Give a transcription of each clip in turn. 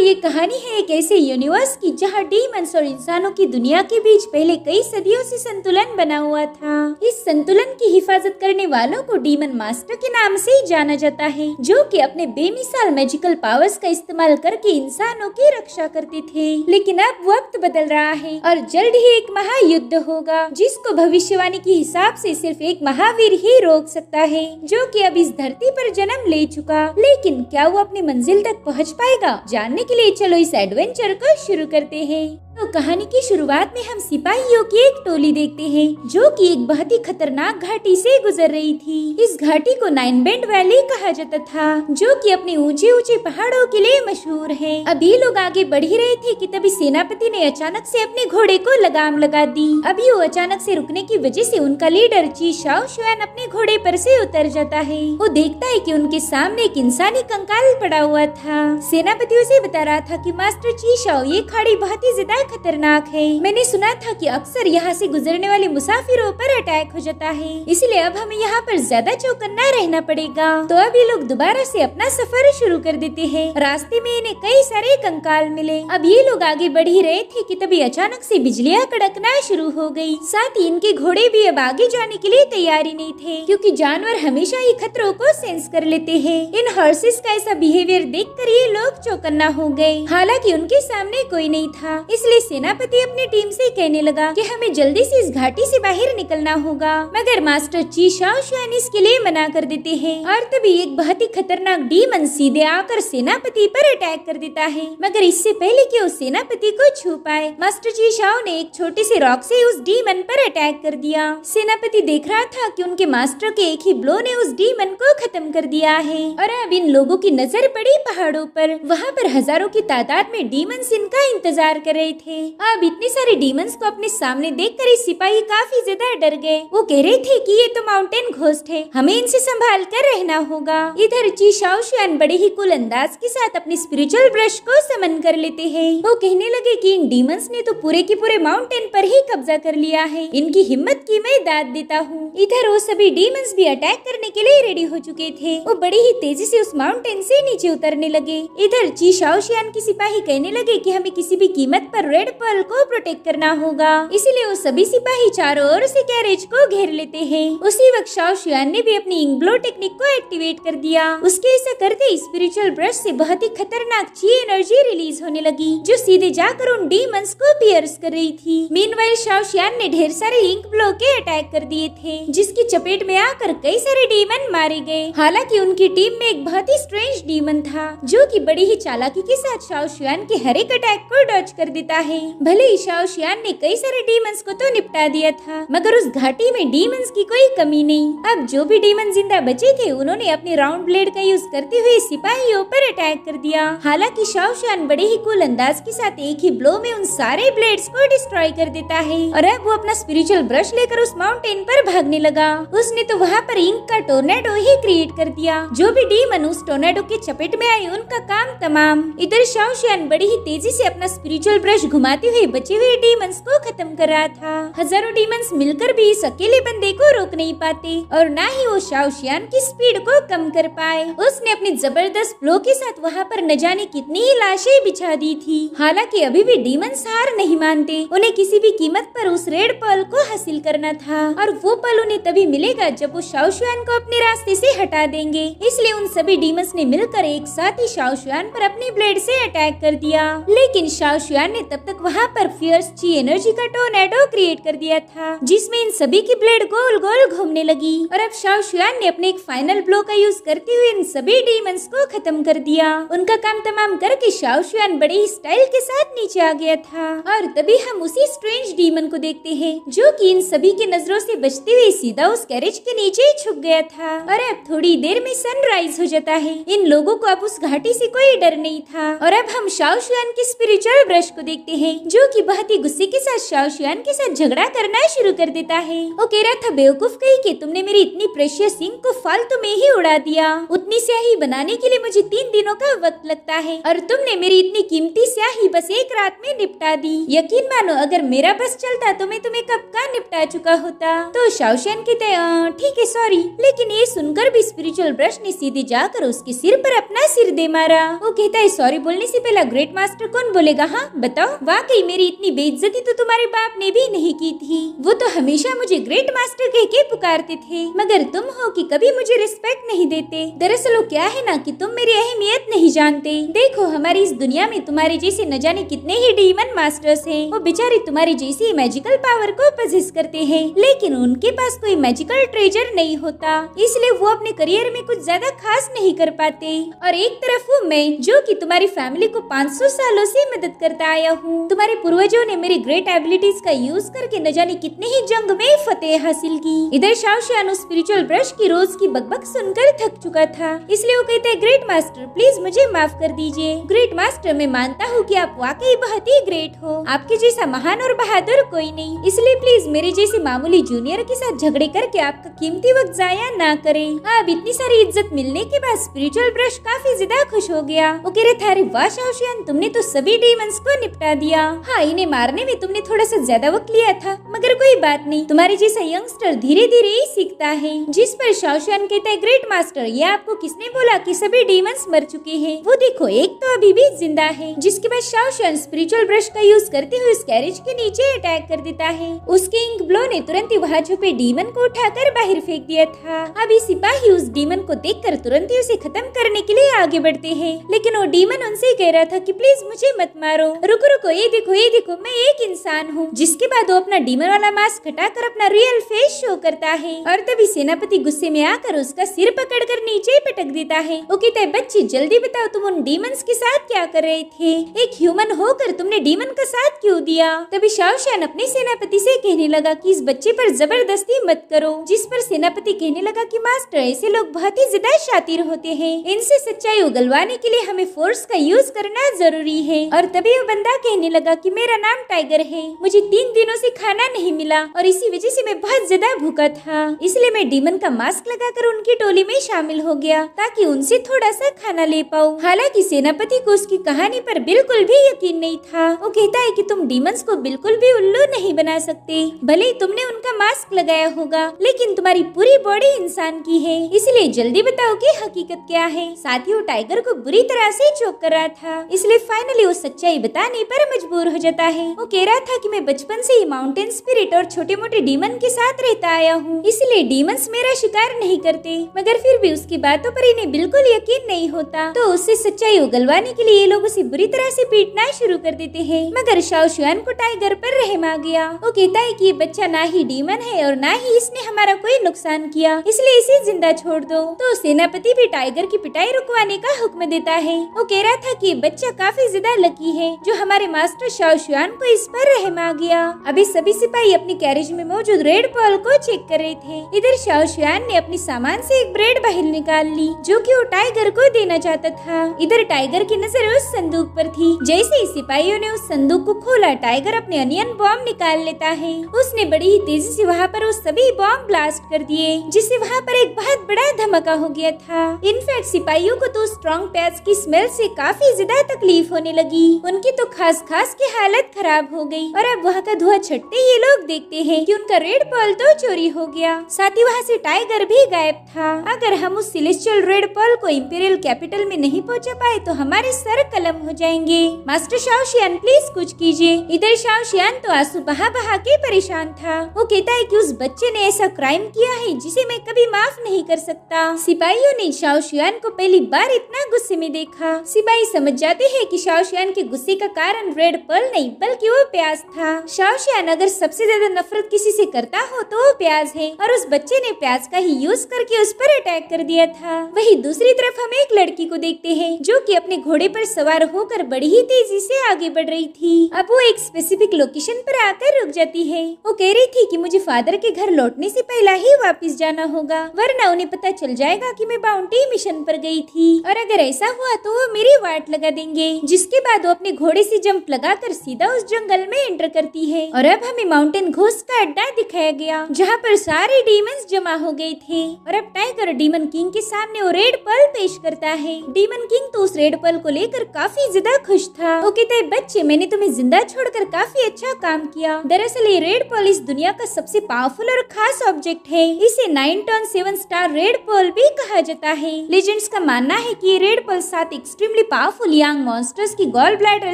ये कहानी है एक ऐसे यूनिवर्स की जहाँ डीमंस और इंसानों की दुनिया के बीच पहले कई सदियों से संतुलन बना हुआ था। इस संतुलन की हिफाजत करने वालों को डीमन मास्टर के नाम से ही जाना जाता है, जो कि अपने बेमिसाल मैजिकल पावर्स का इस्तेमाल करके इंसानों की रक्षा करते थे। लेकिन अब वक्त बदल रहा है और जल्द ही एक महायुद्ध होगा, जिसको भविष्यवाणी के हिसाब से सिर्फ एक महावीर ही रोक सकता है, जो कि अब इस धरती पर जन्म ले चुका। लेकिन क्या वो अपनी मंजिल तक पहुंच पाएगा? जानने के लिए चलो इस एडवेंचर को शुरू करते हैं। तो कहानी की शुरुआत में हम सिपाहियों की एक टोली देखते हैं, जो कि एक बहुत ही खतरनाक घाटी से गुजर रही थी। इस घाटी को नाइन बैंड वैली कहा जाता था, जो कि अपने ऊंचे ऊंचे पहाड़ों के लिए मशहूर है। अब ये लोग आगे बढ़ ही रहे थे कि तभी सेनापति ने अचानक से अपने घोड़े को लगाम लगा दी। अभी वो अचानक से रुकने की वजह से उनका लीडर ची शाओ शुआन अपने घोड़े पर से उतर जाता है। वो देखता है कि उनके सामने एक इंसानी कंकाल पड़ा हुआ था। सेनापति उसे बता रहा था कि मास्टर ची शाओ, ये खाड़ी बहुत ही ज्यादा खतरनाक है। मैंने सुना था कि अक्सर यहाँ से गुजरने वाले मुसाफिरों पर अटैक हो जाता है, इसलिए अब हमें यहाँ पर ज्यादा चौकन्ना रहना पड़ेगा। तो अब ये लोग दोबारा से अपना सफर शुरू कर देते हैं। रास्ते में इन्हें कई सारे कंकाल मिले। अब ये लोग आगे बढ़ ही रहे थे कि तभी अचानक से बिजलियाँ कड़कना शुरू हो गई। साथ ही इनके घोड़े भी अब आगे जाने के लिए तैयारी नहीं थे, क्योंकि जानवर हमेशा ही खतरों को सेंस कर लेते हैं। इन हॉर्सेस का ऐसा बिहेवियर देखकर ये लोग चौकन्ना हो गए। हालांकि उनके सामने कोई नहीं था, इसलिए सेनापति अपनी टीम से कहने लगा कि हमें जल्दी से इस घाटी से बाहर निकलना होगा। मगर मास्टर ची शाओ शुआन इसके लिए मना कर देते हैं। और तभी एक बहुत ही खतरनाक डीमन सीधे आकर सेनापति पर अटैक कर देता है। मगर इससे पहले कि वो सेनापति को छू पाए, मास्टर ची शाओ ने एक छोटे से रॉक से उस डीमन पर अटैक कर दिया। सेनापति देख रहा था कि उनके मास्टर के एक ही ब्लो ने उस डीमन को खत्म कर दिया है। और अब इन लोगों की नजर पड़ी पहाड़ों पर। वहाँ पर हजारों की तादाद में डीमंस इनका इंतजार कर रहे थे। अब इतने सारे डीमंस को अपने सामने देखकर ये सिपाही काफी ज्यादा डर गए। वो कह रहे थे कि ये तो माउंटेन घोस्ट है, हमें इनसे संभाल कर रहना होगा। इधर ची शाओ शुआन बड़े ही कूल अंदाज के साथ अपनी स्पिरिचुअल ब्रश को समन कर लेते हैं। वो कहने लगे कि इन डीमंस ने तो पूरे के पूरे माउंटेन पर ही कब्जा कर लिया है, इनकी हिम्मत की मैं दाद देता हूँ। इधर वो सभी डीमंस भी अटैक करने के लिए रेडी हो चुके थे। वो बड़ी ही तेजी से उस माउंटेन से नीचे उतरने लगे। इधर ची शाओ शुआन की सिपाही कहने लगे कि हमें किसी भी कीमत पर रेड पर्ल को प्रोटेक्ट करना होगा, इसीलिए वो सभी सिपाही चारों ओर से कैरेज को घेर लेते हैं। उसी वक्त शाओ शुआन ने भी अपनी इंक ब्लो टेक्निक को एक्टिवेट कर दिया। उसके ऐसा करते स्पिरिचुअल ब्रश से बहुत ही खतरनाक ची एनर्जी रिलीज होने लगी, जो सीधे जाकर उन डीमंस को पियर्स कर रही थी। मीनवाइल शाओ शुआन ने ढेर सारे इंक ब्लो के अटैक कर दिए थे, जिसकी चपेट में आकर कई सारे डीमन मारे गए। हालांकि उनकी टीम में एक बहुत ही स्ट्रेंज डीमन था, जो कि बड़ी ही चालाकी के साथ शाओ शुआन के हर एक अटैक को डॉज कर देता है। भले ही शाओ शुआन ने कई सारे डीमंस को तो निपटा दिया था, मगर उस घाटी में डीमंस की कोई कमी नहीं। अब जो भी डीमन जिंदा बचे थे, उन्होंने अपने राउंड ब्लेड का यूज करते हुए सिपाहियों पर अटैक कर दिया। हालांकि शाओ शुआन बड़े ही कूल अंदाज के साथ एक ही ब्लो में उन सारे ब्लेड्स को डिस्ट्रॉय कर देता है। और अब वो अपना स्पिरिचुअल ब्रश लेकर उस माउंटेन पर भागने लगा। उसने तो वहाँ पर इंक का टोर्नेडो ही क्रिएट कर दिया। जो भी डीमन उस टोर्नेडो के चपेट में आए, उनका काम तमाम। इधर शाओ शुआन बड़ी ही तेजी से अपना स्पिरिचुअल ब्रश घुमाते हुए बचे हुए डीमंस को खत्म कर रहा था। हजारों डीमंस मिलकर भी इस अकेले बंदे को रोक नहीं पाते, और ना ही वो शाओ शुआन की स्पीड को कम कर पाए। उसने अपनी जबरदस्त ब्लो के साथ वहाँ पर न जाने कितनी ही लाशें बिछा दी थी। हालांकि अभी भी डीमंस हार नहीं मानते, उन्हें किसी भी कीमत पर उस रेड पर्ल को हासिल करना था। और वो पल उन्हें तभी मिलेगा जब वो शाओ शुआन को अपने रास्ते से हटा देंगे। इसलिए उन सभी डीमंस ने मिलकर एक साथ ही शाओ शुआन पर अपनी ब्लेड से अटैक कर दिया। लेकिन शाओ शुआन ने तब तक वहाँ पर फियर्स ची एनर्जी का टोर्नेडो क्रिएट कर दिया था, जिसमें इन सभी की ब्लेड गोल गोल घूमने लगी। और अब शाओ शुआन ने अपने एक फाइनल ब्लो का यूज करते हुए इन सभी डीमंस को खत्म कर दिया। उनका काम तमाम करके शाओ शुआन बड़े ही स्टाइल के साथ नीचे आ गया था। और तभी हम उसी स्ट्रेंज डीमन को देखते हैं, जो कि इन सभी की नजरों से बचते हुए सीधा उस कैरेज के नीचे ही छुप गया था। और अब थोड़ी देर में सनराइज हो जाता है। इन लोगों को अब उस घाटी से कोई डर नहीं था। और अब हम शाओ शुआन के स्पिरिचुअल ब्रश को देखते देखते हैं, जो कि बहुत ही गुस्से के साथ शाओशियान के साथ झगड़ा करना शुरू कर देता है। वो कह रहा था, बेवकूफ कहीं कि तुमने मेरी इतनी प्रेशियस इंक को फालतू में ही उड़ा दिया। उतनी स्याही बनाने के लिए मुझे 3 दिनों का वक्त लगता है और तुमने मेरी इतनी कीमती स्याही बस एक रात में निपटा दी। यकीन मानो, अगर मेरा बस चलता तो मैं तुम्हें कब का निपटा चुका होता। तो शाओशियान कहते हैं, ठीक है सॉरी। लेकिन ये सुनकर भी स्पिरिचुअल ब्रश ने सीधे जाकर उसके सिर पर अपना सिर दे मारा। वो कहता है, सॉरी बोलने से पहला ग्रेट मास्टर कौन बोलेगा? हाँ बताओ, वाकई मेरी इतनी बेइज्जती तो तुम्हारे बाप ने भी नहीं की थी। वो तो हमेशा मुझे ग्रेट मास्टर कह के पुकारते थे, मगर तुम हो कि कभी मुझे रिस्पेक्ट नहीं देते। दरअसल वो क्या है ना कि तुम मेरी अहमियत नहीं जानते। देखो, हमारी इस दुनिया में तुम्हारे जैसे न जाने कितने ही डीमन मास्टर्स हैं। वो बेचारे तुम्हारे जैसी मैजिकल पावर को पजेस करते हैं, लेकिन उनके पास कोई मैजिकल ट्रेजर नहीं होता, इसलिए वो अपने करियर में कुछ ज्यादा खास नहीं कर पाते। और एक तरफ हूँ मैं, जो कि तुम्हारी फैमिली को 500 सालों से मदद करता आया हूँ। तुम्हारे पूर्वजों ने मेरी ग्रेट एबिलिटीज का यूज करके न जाने कितने ही जंग में फतेह हासिल की। इधर शाओशियान स्पिरिचुअल ब्रश की रोज की बकबक सुनकर थक चुका था, इसलिए वो कहते हैं, ग्रेट मास्टर प्लीज मुझे माफ कर दीजिए। ग्रेट मास्टर, मैं मानता हूँ कि आप वाकई बहुत ही ग्रेट हो, आपके जैसा महान और बहादुर कोई नहीं, इसलिए प्लीज मेरे जैसे मामूली जूनियर के साथ झगड़े करके आपका कीमती वक्त जाया ना करें। अब इतनी सारी इज्जत मिलने के बाद स्पिरिचुअल ब्रश काफी ज्यादा खुश हो गया। वो कह रहे थे, अरे वाह शाओशियान, तुमने तो सभी डीमंस को निपटा दिया। हाँ, इन्हें मारने में तुमने थोड़ा सा ज्यादा वक्त लिया था, मगर कोई बात नहीं, तुम्हारे जैसा यंगस्टर धीरे धीरे ही सीखता है। जिस पर शाओशियान कहता है, ग्रेट मास्टर, ये आपको किसने बोला कि सभी डीमंस मर चुके हैं? वो देखो, एक तो अभी भी जिंदा है। जिसके बाद शाओशियान स्पिरिचुअल ब्रश का यूज करते हुए उस कैरेज के नीचे अटैक कर देता है। उसके इंक ब्लो ने तुरंत ही वहाँ छुपे डीमन को उठाकर बाहर फेंक दिया था। अभी सिपाही उस डीमन को देखकर तुरंत ही उसे खत्म करने के लिए आगे बढ़ते हैं, लेकिन वो डीमन उनसे कह रहा था कि प्लीज मुझे मत मारो, रुको रुको, ये देखो मैं एक इंसान हूँ। जिसके बाद वो अपना डीमन वाला मास्क हटाकर अपना रियल फेस शो करता है और तभी सेनापति गुस्से में आकर उसका सिर पकड़कर नीचे पटक देता है। वो कहता है, बच्ची जल्दी बताओ, तुम उन डीमंस के साथ क्या कर रहे थे? एक ह्यूमन होकर तुमने डीमन का साथ क्यों दिया? तभी शाओशियान अपने सेनापति से कहने लगा कि इस बच्चे पर जबरदस्ती मत करो। जिस पर सेनापति कहने लगा कि मास्टर, ऐसे लोग बहुत ही ज्यादा शातिर होते हैं, इनसे सच्चाई उगलवाने के लिए हमें फोर्स का यूज करना जरूरी है। और तभी वो बंदा कहने लगा कि मेरा नाम टाइगर है, मुझे 3 दिनों से खाना नहीं मिला और इसी वजह से मैं बहुत ज्यादा भूखा था, इसलिए मैं डीमन का मास्क लगाकर उनकी टोली में शामिल हो गया ताकि उनसे थोड़ा सा खाना ले पाऊँ। हालांकि सेनापति को उसकी कहानी पर बिल्कुल भी यकीन नहीं था। वो कहता है कि तुम डीमंस को बिल्कुल भी उल्लू नहीं बना सकते, भले ही तुमने उनका मास्क लगाया होगा, लेकिन तुम्हारी पूरी बॉडी इंसान की है, इसलिए जल्दी बताओ कि हकीकत क्या है। साथ ही वो टाइगर को बुरी तरह से चोक कर रहा था, इसलिए फाइनली वो सच्चाई बताने पर मजबूर हो जाता है। वो कह रहा था कि मैं बचपन से ही माउंटेन स्पिरिट और छोटे मोटे डीमन के साथ रहता आया हूँ, इसलिए डीमंस मेरा शिकार नहीं करते, मगर फिर भी उसकी बातों पर इन्हें बिल्कुल यकीन नहीं होता। तो उससे सच्चाई उगलवाने के लिए ये लोग उसे बुरी तरह से पीटना शुरू कर देते हैं, मगर शाओशियान को टाइगर पर रहम आ गया। वो कहता है कि ये बच्चा ना ही डीमन है और ना ही इसने हमारा कोई नुकसान किया, इसलिए इसे जिंदा छोड़ दो। तो सेनापति भी टाइगर की पिटाई रुकवाने का हुक्म देता है। वो कह रहा था कि बच्चा काफी ज्यादा लकी है जो हमारे मास्टर शाओशियान को इस पर रहम आ गया। अभी सभी सिपाही अपनी कैरेज में मौजूद रेड पर्ल को चेक कर रहे थे। इधर शाओशियान ने अपनी सामान से एक ब्रेड बाहर निकाल ली जो कि वो टाइगर को देना चाहता था। इधर टाइगर की नजर उस संदूक पर थी। जैसे ही सिपाहियों ने उस संदूक को खोला, टाइगर अपने अनियन बॉम्ब निकाल लेता है। उसने बड़ी ही तेजी से वहाँ पर वो सभी बॉम्ब ब्लास्ट कर दिए, जिससे वहाँ पर एक बहुत बड़ा धमाका हो गया था। इनफैक्ट सिपाहियों को तो स्ट्रॉन्ग प्याज की स्मेल से काफी ज्यादा तकलीफ होने लगी। उनकी तो खास की हालत खराब हो गई और अब वहाँ का धुआं छटते ही लोग देखते हैं कि उनका रेड पर्ल तो चोरी हो गया। साथ ही वहाँ से टाइगर भी गायब था। अगर हम उस सेलेस्टियल रेड पर्ल को इंपीरियल कैपिटल में नहीं पहुँचा पाए तो हमारे सर कलम हो जाएंगे। मास्टर शाओशियान प्लीज कुछ कीजिए। इधर शाओशियान तो आंसू बहा बहा के परेशान था। वो कहता है कि उस बच्चे ने ऐसा क्राइम किया है जिसे मैं कभी माफ नहीं कर सकता। सिपाहियों ने शाओशियान को पहली बार इतना गुस्से में देखा। सिपाही समझ जाते हैं कि शाओशियान के गुस्से का कारण रेड पर्ल नहीं बल्कि वो प्याज था। शाओशियान अगर सबसे ज्यादा नफरत किसी से करता हो तो वो प्याज है और उस बच्चे ने प्याज का ही यूज करके उस पर अटैक कर दिया था। वही दूसरी तरफ हम एक लड़की को देखते हैं जो कि अपने घोड़े पर सवार होकर बड़ी ही तेजी से आगे बढ़ रही थी। अब वो एक स्पेसिफिक लोकेशन पर आकर रुक जाती है। वो कह रही थी कि मुझे फादर के घर लौटने से पहले ही वापस जाना होगा, वरना उन्हें पता चल जाएगा कि मैं बाउंटी मिशन पर गई थी और अगर ऐसा हुआ तो वो मेरी वाट लगा देंगे। जिसके बाद वो अपने घोड़े से जब जंप लगाकर सीधा उस जंगल में एंटर करती है। और अब हमें माउंटेन घोस्ट का अड्डा दिखाया गया, जहाँ पर सारे डीमंस जमा हो गए थे। और अब टाइगर डीमन किंग के सामने वो रेड पर्ल पेश करता है। डीमन किंग तो उस रेड पर्ल को लेकर काफी ज्यादा खुश था। वो कहता है, बच्चे, मैंने तुम्हें जिंदा छोड़कर काफी अच्छा काम किया। दरअसल ये रेड पर्ल इस दुनिया का सबसे पावरफुल और खास ऑब्जेक्ट है। इसे 9 टन 7 स्टार रेड पर्ल भी कहा जाता है। लेजेंड्स का मानना है कि ये red pearl 7 extremely powerful young monsters की गॉल ब्लैडर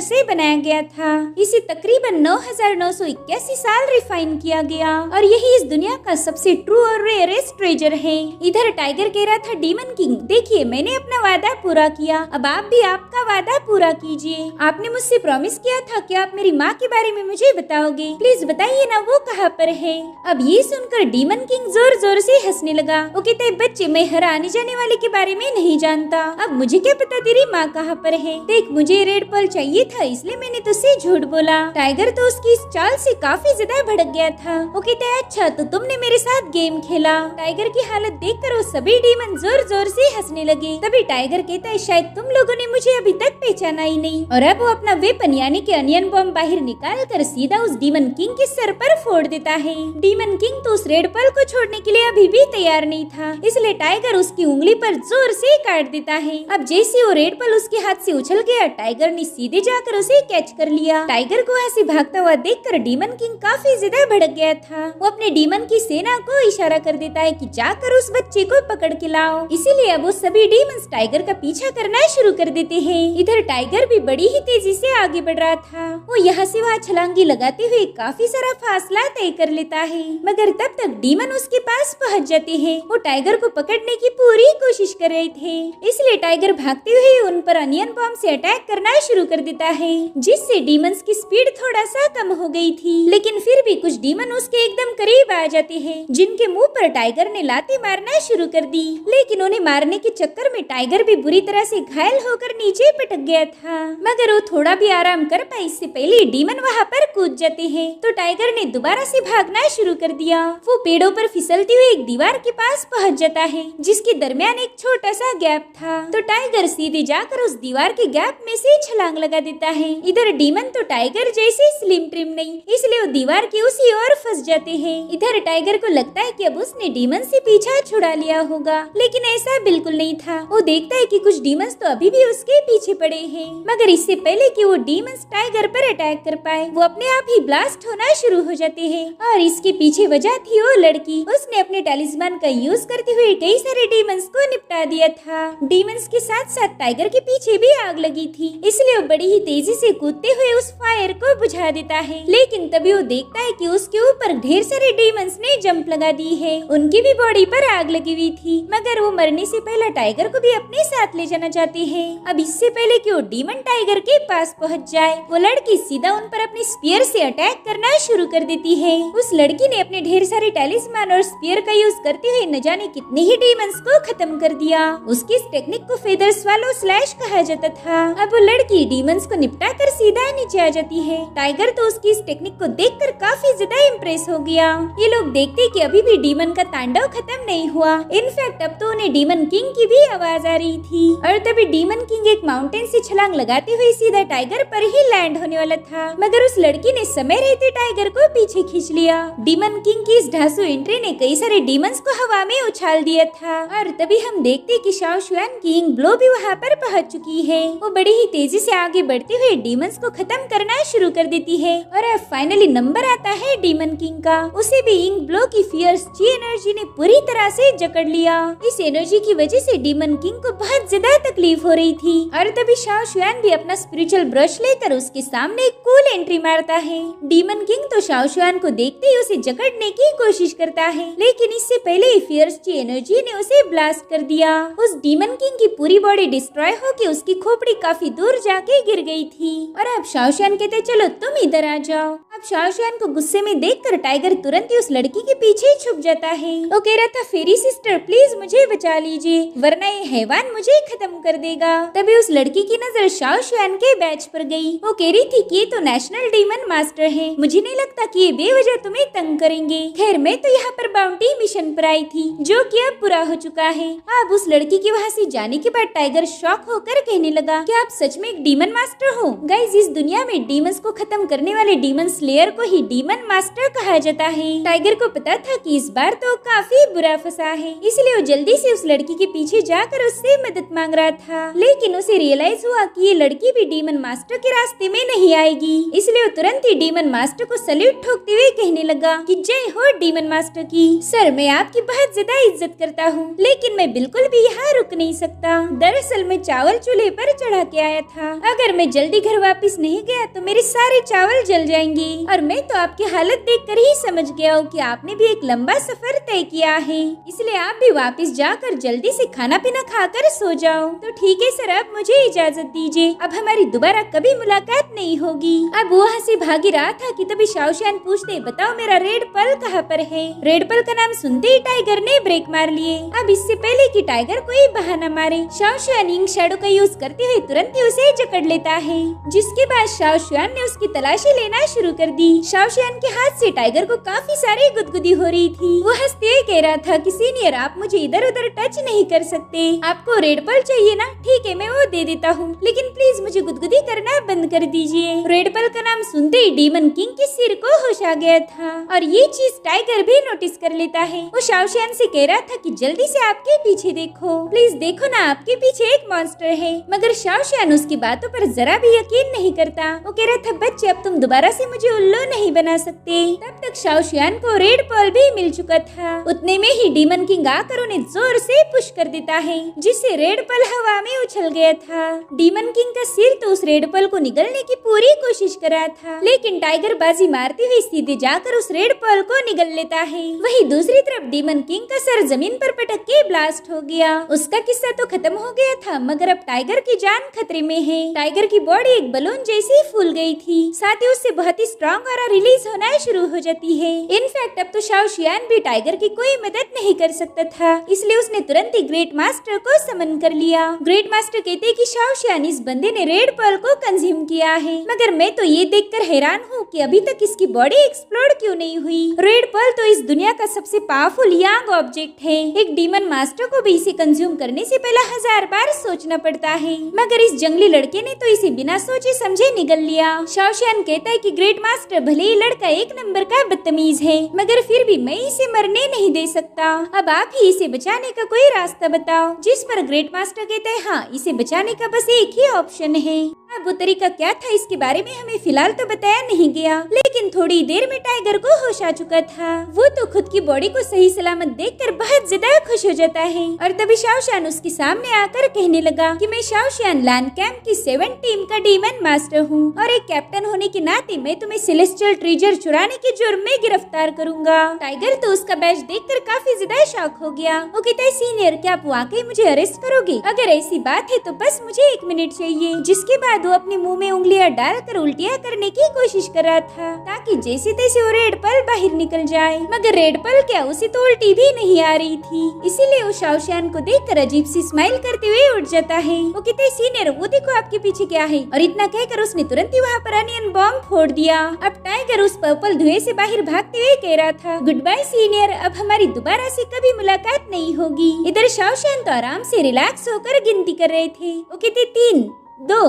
से बनाया गया था। इसे तकरीबन 9981 साल रिफाइन किया गया और यही इस दुनिया का सबसे ट्रू और रेयरेस्ट ट्रेजर है। इधर टाइगर कह रहा था, डीमन किंग, देखिए मैंने अपना वादा पूरा किया, अब आप भी आपका वादा पूरा कीजिए। आपने मुझसे प्रॉमिस किया था कि आप मेरी माँ के बारे में मुझे बताओगे, प्लीज बताइए ना वो कहाँ पर है। अब ये सुनकर डीमन किंग जोर जोर से हंसने लगा। वो कहता है, बच्चे, मैं हर आने जाने वाले के बारे में नहीं जानता, अब मुझे क्या पता तेरी माँ कहाँ पर है। देख, मुझे रेड पर्ल चाहिए था, इसलिए मैंने तुझसे झूठ बोला। टाइगर तो उसकी इस चाल से काफी ज्यादा भड़क गया था। वो कहता है, अच्छा तो तुमने मेरे साथ गेम खेला। टाइगर की हालत देखकर वो सभी डीमन जोर जोर से हंसने लगे। तभी टाइगर कहता है, शायद तुम लोगों ने मुझे अभी तक पहचाना ही नहीं। और अब वो अपना वेपन यानी कि अनियन बॉम्ब बाहर निकाल कर सीधा उस डीमन किंग के सर पर फोड़ देता है। डीमन किंग तो उस रेड पर्ल को छोड़ने के लिए अभी भी तैयार नहीं था, इसलिए टाइगर उसकी उंगली पर जोर से काट देता है। अब जैसे वो रेड पर्ल उसके हाथ से उछल गया, टाइगर ने सीधे जाकर उसे कैच कर लिया। टाइगर को ऐसे भागता हुआ देखकर डीमन किंग काफी ज्यादा भड़क गया था। वो अपने डीमन की सेना को इशारा कर देता है कि जाकर उस बच्चे को पकड़ के लाओ। इसीलिए अब वो सभी डीमंस टाइगर का पीछा करना शुरू कर देते हैं। इधर टाइगर भी बड़ी ही तेजी से आगे बढ़ रहा था। वो यहाँ से वहाँ छलांगी लगाते हुए काफी सारा फासला तय कर लेता है, मगर तब तक डीमन उसके पास पहुँच जाते हैं। वो टाइगर को पकड़ने की पूरी कोशिश कर रहे थे, इसलिए टाइगर भागते हुए उन पर अनियन बॉम्ब से अटैक करना शुरू कर देता है, जिससे डीमंस की स्पीड थोड़ा सा कम हो गई थी। लेकिन फिर भी कुछ डीमन उसके एकदम करीब आ जाते हैं, जिनके मुंह पर टाइगर ने लाती मारना शुरू कर दी। लेकिन उन्हें मारने के चक्कर में टाइगर भी बुरी तरह से घायल होकर नीचे पटक गया था, मगर वो थोड़ा भी आराम कर पाए इससे पहले डीमन वहाँ पर कूद जाते हैं। तो टाइगर ने दोबारा से भागना शुरू कर दिया। वो पेड़ों पर फिसलते हुए एक दीवार के पास पहुँच जाता है, जिसके दरमियान एक छोटा सा गैप था। तो टाइगर सीधे जाकर उस दीवार के गैप में से छलांग लगा देता है। इधर डीमन तो टाइगर जैसे स्लिम ट्रिम नहीं, इसलिए वो दीवार के उसी ओर फंस जाते हैं। इधर टाइगर को लगता है कि अब उसने डीमन से पीछा छुड़ा लिया होगा, लेकिन ऐसा बिल्कुल नहीं था। वो देखता है कि कुछ डीमंस तो अभी भी उसके पीछे पड़े हैं, मगर इससे पहले कि वो डीमंस टाइगर पर अटैक कर पाए, वो अपने आप ही ब्लास्ट होना शुरू हो जाते हैं। और इसके पीछे वजह थी वो लड़की। उसने अपने टैलिस्मान का यूज करते हुए कई सारे डीमंस को निपटा दिया था। डीमंस के साथ साथ टाइगर के पीछे भी आग लगी थी, इसलिए वो बड़ी ही तेजी से कूदते हुए उस फायर को बुझा देता है। लेकिन तभी वो देखता है कि उसके ऊपर ढेर सारे डीमंस ने जंप लगा दी है। उनकी भी बॉडी पर आग लगी हुई थी, मगर वो मरने से पहले टाइगर को भी अपने साथ ले जाना चाहते हैं। अब इससे पहले कि वो डीमन टाइगर के पास पहुंच जाए, वो लड़की सीधा उन पर अपने स्पीयर से अटैक करना शुरू कर देती है। उस लड़की ने अपने ढेर सारे टैलिस्मान और स्पीयर का यूज करते हुए न जाने कितने ही डीमंस को खत्म कर दिया। उसकी इस टेक्निक को फेदर स्वालो स्लैश कहा जाता था। अब वो लड़की डीमंस को निपटा कर सीधा नीचे आ जाती है। टाइगर तो उसकी इस टेक्निक को देखकर काफी ज्यादा इम्प्रेस हो गया। ये लोग देखते कि अभी भी डीमन का तांडव खत्म नहीं हुआ। इनफैक्ट अब तो उन्हें डीमन किंग की भी आवाज आ रही थी। और तभी डीमन किंग एक माउंटेन से छलांग लगाते हुए सीधा टाइगर पर ही लैंड होने वाला था, मगर उस लड़की ने समय रहते टाइगर को पीछे खींच लिया। डीमन किंग की इस ढांसू एंट्री ने कई सारे डीमंस को हवा में उछाल दिया था। और तभी हम देखते कि शाओ शुआन की इंक ब्लो भी वहाँ पर पहुँच चुकी है। वो बड़ी ही तेजी से आगे बढ़ते हुए डीमंस को खत्म करना शुरू कर देती है। और अब फाइनली नंबर आता है डीमन किंग का। उसे भी इंक ब्लो की फियर्स ची एनर्जी ने पूरी तरह से जकड़ लिया। इस एनर्जी की वजह से डीमन किंग को बहुत ज्यादा तकलीफ हो रही थी। और तभी शाओ शुआन भी अपना स्पिरिचुअल ब्रश लेकर उसके सामने एक कूल एंट्री मारता है। डीमन किंग तो शाओ शुआन को देखते ही उसे जकड़ने की कोशिश करता है, लेकिन इससे पहले ही फियर्स ची एनर्जी ने उसे ब्लास्ट कर दिया। उस डीमन किंग की पूरी बॉडी डिस्ट्रॉय होकर उसकी खोपड़ी काफी दूर जाके गिर गई थी। और अब शाओ शुआन कहते, चलो तुम इधर आ जाओ। अब शाओशियान को गुस्से में देखकर टाइगर तुरंत ही उस लड़की के पीछे छुप जाता है। वो कह रहा था, फेरी सिस्टर प्लीज मुझे बचा लीजिए, वरना ये हैवान मुझे खत्म कर देगा। तभी उस लड़की की नजर शाओशियान के बैच पर गई। वो कह रही थी कि ये तो नेशनल डीमन मास्टर है, मुझे नहीं लगता कि ये बेवजह तुम्हें तंग करेंगे। खैर मैं तो यहाँ पर बाउंटी मिशन पर आई थी, जो कि अब पूरा हो चुका है। अब उस लड़की के वहाँ से जाने के बाद टाइगर शॉक होकर कहने लगा, क्या आप सच में एक डीमन मास्टर हो? गाइस, इस दुनिया में डीमंस को खत्म करने वाले डीमन स्लेयर को ही डीमन मास्टर कहा जाता है। टाइगर को पता था कि इस बार तो काफी बुरा फंसा है, इसलिए वो जल्दी से उस लड़की के पीछे जाकर उससे मदद मांग रहा था। लेकिन उसे रियलाइज हुआ कि ये लड़की भी डीमन मास्टर के रास्ते में नहीं आएगी, इसलिए वो तुरंत ही डीमन मास्टर को सैल्यूट ठोकते हुए कहने लगा कि जय हो डीमन मास्टर की। सर, मैं आपकी बहुत ज्यादा इज्जत करता हूँ, लेकिन मैं बिल्कुल भी यहाँ रुक नहीं सकता। दरअसल मैं चावल चूल्हे पर चढ़ा के आया था, अगर मैं जल्दी घर वापस नहीं गया तो मेरे सारे चावल जल जाएंगे। और मैं तो आपकी हालत देखकर ही समझ गया हूँ कि आपने भी एक लंबा सफर तय किया है, इसलिए आप भी वापस जाकर जल्दी से खाना पीना खाकर सो जाओ। तो ठीक है सर, अब मुझे इजाजत दीजिए, अब हमारी दोबारा कभी मुलाकात नहीं होगी। अब वो वहाँ से भाग ही रहा था कि तभी शाओशियान पूछते, बताओ मेरा रेड पल कहाँ पर है? रेड पल का नाम सुनते ही टाइगर ने ब्रेक मार लिए। अब इससे पहले कि टाइगर कोई बहाना मारे, शाओशियान इंक शैडो का यूज करते हुए तुरंत ही उसे जकड़ लेता है, जिसके बाद शाओशियान ने उसकी तलाशी लेना शुरू कर दी। शाओशियान के हाथ से टाइगर को काफी सारी गुदगुदी हो रही थी। वो हंसते हुए कह रहा था कि सीनियर, आप मुझे इधर उधर टच नहीं कर सकते। आपको रेड पल चाहिए ना? ठीक है, मैं वो दे देता हूँ, लेकिन प्लीज मुझे गुदगुदी करना बंद कर दीजिए। रेड पल का नाम सुनते ही डीमन किंग के सिर को होश आ गया था, और ये चीज टाइगर भी नोटिस कर लेता है। वो शाओशियान से कह रहा था कि जल्दी से आपके पीछे देखो, प्लीज देखो ना, आपके पीछे एक मॉन्स्टर है। मगर शाओशियान उसकी बातों पर जरा भी यकीन नहीं करता। वो कह रहा था, बच्चे अब तुम दोबारा से मुझे उल्लू नहीं बना सकते। तब तक शाओशियान को रेड पल भी मिल चुका था। उतने में ही डीमन किंग आकर उन्हें जोर से पुश कर देता है, जिससे रेड पल हवा में उछल गया था। डीमन किंग का सिर तो उस रेड पल को निगलने की पूरी कोशिश कर रहा था, लेकिन टाइगर बाजी मारते हुए सीधे जाकर उस रेड पल को निगल लेता है। वहीं दूसरी तरफ डीमन किंग का सर जमीन पर पटक के ब्लास्ट हो गया। उसका किस्सा तो खत्म हो गया था, मगर अब टाइगर की जान खतरे में है। टाइगर की बॉडी एक बलून जैसी फूल गई थी, साथ ही उससे बहुत ही स्ट्रॉन्ग ऑरा रिलीज होना शुरू हो जाती है। इनफैक्ट अब तो शाओशियान भी टाइगर की कोई मदद नहीं कर सकता था, इसलिए उसने तुरंत ही ग्रेट मास्टर को समन कर लिया। ग्रेट मास्टर कहते हैं कि शाओशियान, इस बंदे ने रेड पर्ल को कंज्यूम किया है, मगर मैं तो ये देखकर हैरान हूँ कि अभी तक इसकी बॉडी एक्सप्लोड क्यों नहीं हुई। रेड पर्ल तो इस दुनिया का सबसे पावरफुल यांग ऑब्जेक्ट है, एक डीमन मास्टर को भी इसे कंज्यूम करने से पहले 1000 बार सोचना पड़ता है, मगर इस जंगली लड़के ने तो इसे बिना सोचे समझे निगल लिया। शाओशियान कहता है कि ग्रेट मास्टर भले ही लड़का एक नंबर का बदतमीज है, मगर फिर भी मैं इसे मरने नहीं दे सकता। अब आप ही इसे बचाने का कोई रास्ता बताओ। जिस पर ग्रेट मास्टर कहता है, हाँ, इसे बचाने का बस एक ही ऑप्शन है। अब वो तरीका क्या था इसके बारे में हमें फिलहाल तो बताया नहीं गया, लेकिन थोड़ी देर में टाइगर को होश आ चुका था। वो तो खुद की बॉडी को सही सलामत देखकर बहुत ज्यादा खुश हो जाता है, और तभी शाओशियान उसके सामने आकर कहने लगा कि मैं शाओशियान लैंड कैंप की 7 टीम का डीमन मास्टर हूँ, और एक कैप्टन होने के नाते मैं तुम्हें सेलेस्टियल ट्रेजर चुराने के जुर्म में गिरफ्तार करूंगा। टाइगर तो उसका बैच देखकर काफी ज्यादा शॉक हो गया। वो कहता है, सीनियर, क्या आप वाकई मुझे अरेस्ट करोगे? अगर ऐसी बात है तो बस मुझे 1 मिनट चाहिए। जिसके बाद वो अपने मुंह में उंगलियां डालकर उल्टियां करने की कोशिश कर रहा था, ताकि जैसे तैसे वो रेड पल बाहर निकल जाए, मगर रेड पल क्या, उसे तो उल्टी भी नहीं आ रही थी। इसीलिए वो शाओशियान को देखकर अजीब सी स्माइल करते हुए उठ जाता है। वो कहते हैं, सीनियर, वो देखो आपके पीछे क्या है, और इतना कहकर उसने तुरंत ही वहाँ पर अनियन बॉम्ब फोड़ दिया। अब टाइगर उस पर्पल धुएं से बाहर भागते हुए कह रहा था, गुड बाय सीनियर, अब हमारी दोबारा से कभी मुलाकात नहीं होगी। इधर शाओशियान तो आराम से रिलैक्स होकर गिनती कर रहे थे। वो कहते 3, 2,